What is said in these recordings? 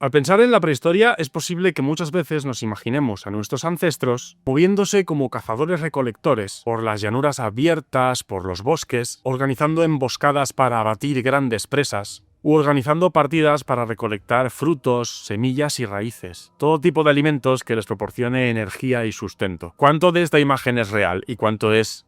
Al pensar en la prehistoria, es posible que muchas veces nos imaginemos a nuestros ancestros moviéndose como cazadores-recolectores por las llanuras abiertas, por los bosques, organizando emboscadas para abatir grandes presas, u organizando partidas para recolectar frutos, semillas y raíces, todo tipo de alimentos que les proporcione energía y sustento. ¿Cuánto de esta imagen es real y cuánto es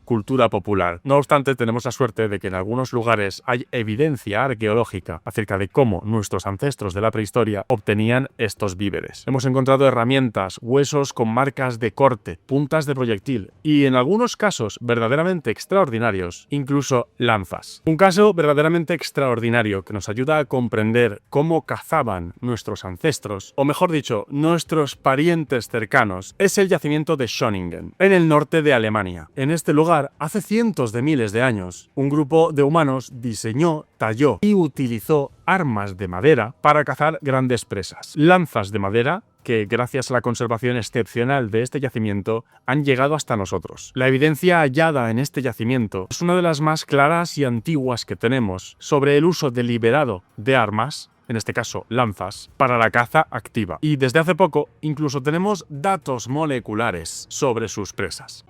cultura popular? No obstante, tenemos la suerte de que en algunos lugares hay evidencia arqueológica acerca de cómo nuestros ancestros de la prehistoria obtenían estos víveres. Hemos encontrado herramientas, huesos con marcas de corte, puntas de proyectil y, en algunos casos verdaderamente extraordinarios, incluso lanzas. Un caso verdaderamente extraordinario que nos ayuda a comprender cómo cazaban nuestros ancestros, o mejor dicho, nuestros parientes cercanos, es el yacimiento de Schöningen, en el norte de Alemania. En este lugar, hace cientos de miles de años, un grupo de humanos diseñó, talló y utilizó armas de madera para cazar grandes presas. Lanzas de madera que, gracias a la conservación excepcional de este yacimiento, han llegado hasta nosotros. La evidencia hallada en este yacimiento es una de las más claras y antiguas que tenemos sobre el uso deliberado de armas, en este caso lanzas, para la caza activa. Y desde hace poco, incluso tenemos datos moleculares sobre sus presas.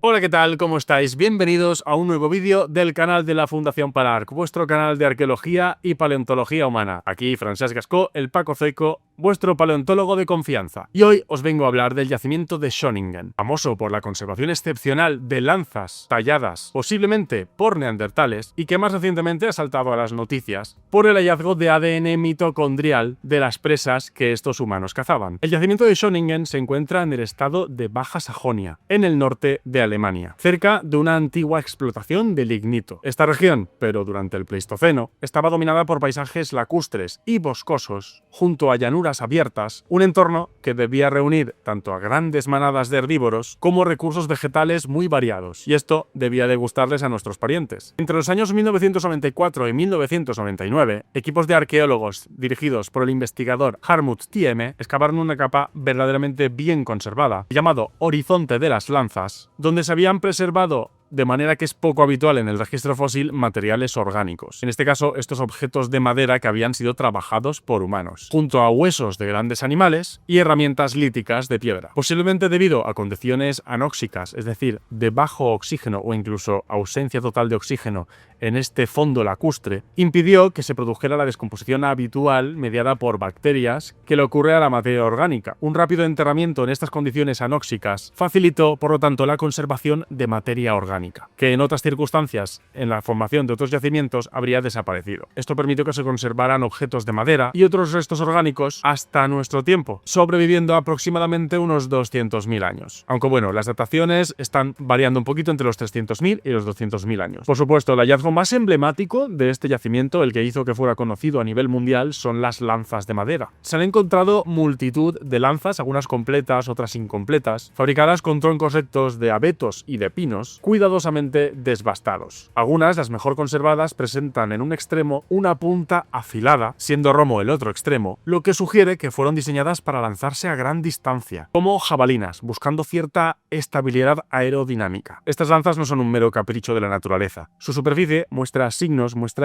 Hola, ¿qué tal? ¿Cómo estáis? Bienvenidos a un nuevo vídeo del canal de la Fundación Palarc, vuestro canal de arqueología y paleontología humana. Aquí Francesc Gascó, el Paco Zoico, vuestro paleontólogo de confianza. Y hoy os vengo a hablar del yacimiento de Schöningen, famoso por la conservación excepcional de lanzas talladas, posiblemente por neandertales, y que más recientemente ha saltado a las noticias por el hallazgo de ADN mitocondrial de las presas que estos humanos cazaban. El yacimiento de Schöningen se encuentra en el estado de Baja Sajonia, en el norte de Alemania, cerca de una antigua explotación de lignito. Esta región, pero durante el Pleistoceno, estaba dominada por paisajes lacustres y boscosos, junto a llanuras abiertas, un entorno que debía reunir tanto a grandes manadas de herbívoros como recursos vegetales muy variados, y esto debía de gustarles a nuestros parientes. Entre los años 1994 y 1999, equipos de arqueólogos dirigidos por el investigador Hartmut Thieme excavaron una capa verdaderamente bien conservada, llamado Horizonte de las Lanzas, donde se habían preservado, de manera que es poco habitual en el registro fósil, materiales orgánicos. En este caso, estos objetos de madera que habían sido trabajados por humanos, junto a huesos de grandes animales y herramientas líticas de piedra. Posiblemente debido a condiciones anóxicas, es decir, de bajo oxígeno o incluso ausencia total de oxígeno en este fondo lacustre, impidió que se produjera la descomposición habitual mediada por bacterias que le ocurre a la materia orgánica. Un rápido enterramiento en estas condiciones anóxicas facilitó, por lo tanto, la conservación de materia orgánica, que en otras circunstancias, en la formación de otros yacimientos, habría desaparecido. Esto permitió que se conservaran objetos de madera y otros restos orgánicos hasta nuestro tiempo, sobreviviendo aproximadamente unos 200.000 años. Aunque bueno, las dataciones están variando un poquito entre los 300.000 y los 200.000 años. Por supuesto, el hallazgo más emblemático de este yacimiento, el que hizo que fuera conocido a nivel mundial, son las lanzas de madera. Se han encontrado multitud de lanzas, algunas completas, otras incompletas, fabricadas con troncos rectos de abetos y de pinos, cuidadosamente desbastados. Algunas, las mejor conservadas, presentan en un extremo una punta afilada, siendo romo el otro extremo, lo que sugiere que fueron diseñadas para lanzarse a gran distancia, como jabalinas, buscando cierta estabilidad aerodinámica. Estas lanzas no son un mero capricho de la naturaleza. Su superficie muestra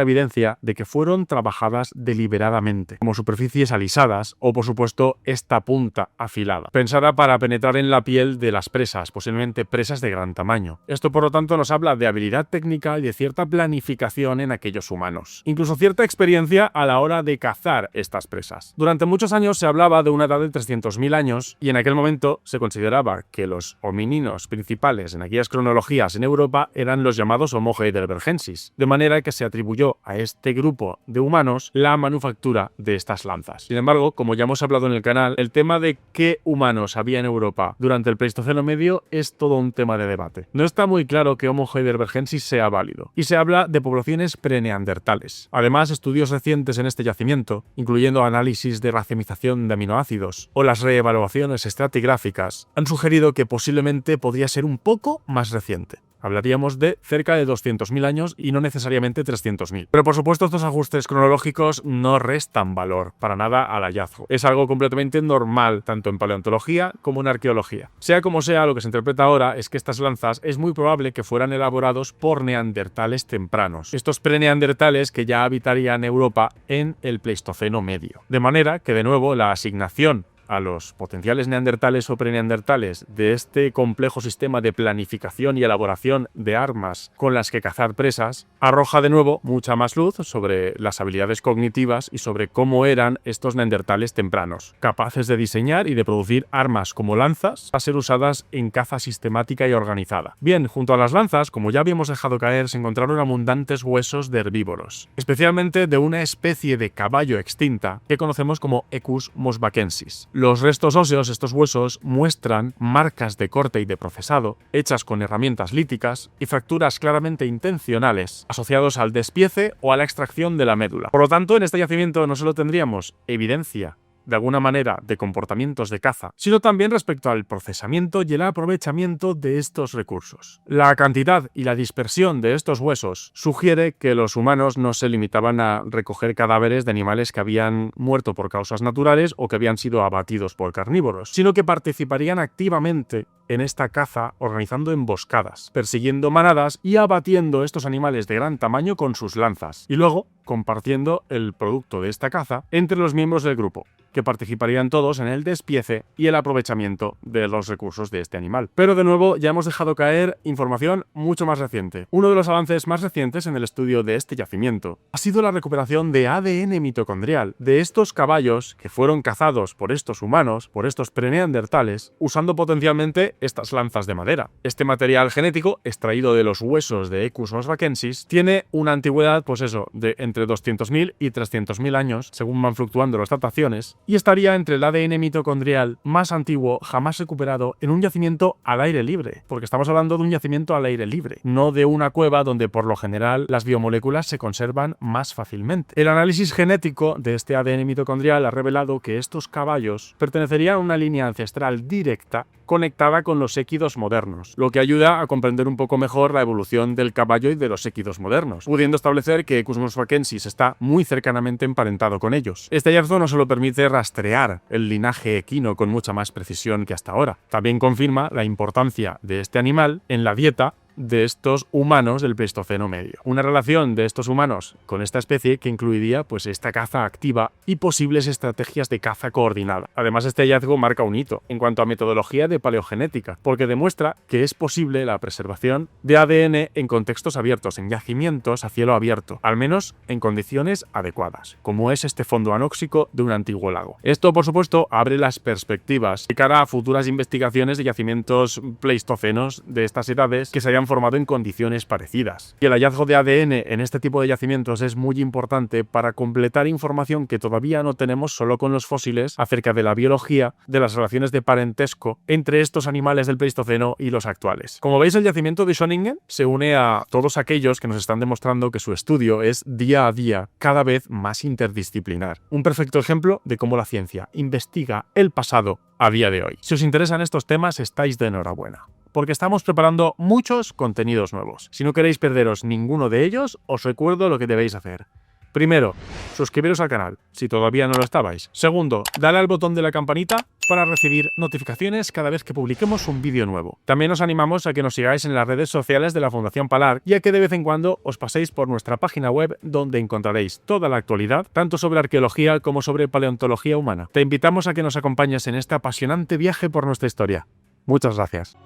evidencia de que fueron trabajadas deliberadamente, como superficies alisadas o, por supuesto, esta punta afilada, pensada para penetrar en la piel de las presas, posiblemente presas de gran tamaño. Esto, por lo tanto, nos habla de habilidad técnica y de cierta planificación en aquellos humanos, incluso cierta experiencia a la hora de cazar estas presas. Durante muchos años se hablaba de una edad de 300.000 años y en aquel momento se consideraba que los homínidos principales en aquellas cronologías en Europa eran los llamados Homo heidelbergensis, de manera que se atribuyó a este grupo de humanos la manufactura de estas lanzas. Sin embargo, como ya hemos hablado en el canal, el tema de qué humanos había en Europa durante el Pleistoceno medio es todo un tema de debate. No está muy claro que Homo heidelbergensis sea válido, y se habla de poblaciones preneandertales. Además, estudios recientes en este yacimiento, incluyendo análisis de racemización de aminoácidos o las reevaluaciones estratigráficas, han sugerido que posiblemente podría ser un poco más reciente. Hablaríamos de cerca de 200.000 años y no necesariamente 300.000. Pero por supuesto estos ajustes cronológicos no restan valor para nada al hallazgo. Es algo completamente normal tanto en paleontología como en arqueología. Sea como sea, lo que se interpreta ahora es que estas lanzas es muy probable que fueran elaborados por neandertales tempranos. Estos preneandertales que ya habitarían Europa en el Pleistoceno medio. De manera que de nuevo la asignación a los potenciales neandertales o preneandertales de este complejo sistema de planificación y elaboración de armas con las que cazar presas, arroja de nuevo mucha más luz sobre las habilidades cognitivas y sobre cómo eran estos neandertales tempranos, capaces de diseñar y de producir armas como lanzas a ser usadas en caza sistemática y organizada. Bien, junto a las lanzas, como ya habíamos dejado caer, se encontraron abundantes huesos de herbívoros, especialmente de una especie de caballo extinta que conocemos como Equus mosbackensis. Los restos óseos, estos huesos, muestran marcas de corte y de procesado, hechas con herramientas líticas y fracturas claramente intencionales, asociados al despiece o a la extracción de la médula. Por lo tanto, en este yacimiento no solo tendríamos evidencia de alguna manera de comportamientos de caza, sino también respecto al procesamiento y el aprovechamiento de estos recursos. La cantidad y la dispersión de estos huesos sugiere que los humanos no se limitaban a recoger cadáveres de animales que habían muerto por causas naturales o que habían sido abatidos por carnívoros, sino que participarían activamente en esta caza organizando emboscadas, persiguiendo manadas y abatiendo estos animales de gran tamaño con sus lanzas, y luego compartiendo el producto de esta caza entre los miembros del grupo, que participarían todos en el despiece y el aprovechamiento de los recursos de este animal. Pero de nuevo ya hemos dejado caer información mucho más reciente. Uno de los avances más recientes en el estudio de este yacimiento ha sido la recuperación de ADN mitocondrial de estos caballos que fueron cazados por estos humanos, por estos preneandertales, usando potencialmente estas lanzas de madera. Este material genético, extraído de los huesos de Equus mosbackensis, tiene una antigüedad, pues eso, de entre 200.000 y 300.000 años, según van fluctuando las dataciones, y estaría entre el ADN mitocondrial más antiguo jamás recuperado en un yacimiento al aire libre, porque estamos hablando de un yacimiento al aire libre, no de una cueva donde por lo general las biomoléculas se conservan más fácilmente. El análisis genético de este ADN mitocondrial ha revelado que estos caballos pertenecerían a una línea ancestral directa conectada con los équidos modernos, lo que ayuda a comprender un poco mejor la evolución del caballo y de los équidos modernos, pudiendo establecer que Equus mosbackensis está muy cercanamente emparentado con ellos. Este hallazgo no solo permite rastrear el linaje equino con mucha más precisión que hasta ahora, también confirma la importancia de este animal en la dieta de estos humanos del Pleistoceno medio. Una relación de estos humanos con esta especie que incluiría pues esta caza activa y posibles estrategias de caza coordinada. Además, este hallazgo marca un hito en cuanto a metodología de paleogenética, porque demuestra que es posible la preservación de ADN en contextos abiertos, en yacimientos a cielo abierto, al menos en condiciones adecuadas, como es este fondo anóxico de un antiguo lago. Esto, por supuesto, abre las perspectivas de cara a futuras investigaciones de yacimientos pleistocenos de estas edades que se hayan formado en condiciones parecidas. Y el hallazgo de ADN en este tipo de yacimientos es muy importante para completar información que todavía no tenemos solo con los fósiles acerca de la biología de las relaciones de parentesco entre estos animales del Pleistoceno y los actuales. Como veis, el yacimiento de Schöningen se une a todos aquellos que nos están demostrando que su estudio es día a día cada vez más interdisciplinar. Un perfecto ejemplo de cómo la ciencia investiga el pasado a día de hoy. Si os interesan estos temas, estáis de enhorabuena, porque estamos preparando muchos contenidos nuevos. Si no queréis perderos ninguno de ellos, os recuerdo lo que debéis hacer. Primero, suscribiros al canal, si todavía no lo estabais. Segundo, dale al botón de la campanita para recibir notificaciones cada vez que publiquemos un vídeo nuevo. También os animamos a que nos sigáis en las redes sociales de la Fundación Palarc y a que de vez en cuando os paséis por nuestra página web, donde encontraréis toda la actualidad, tanto sobre arqueología como sobre paleontología humana. Te invitamos a que nos acompañes en este apasionante viaje por nuestra historia. Muchas gracias.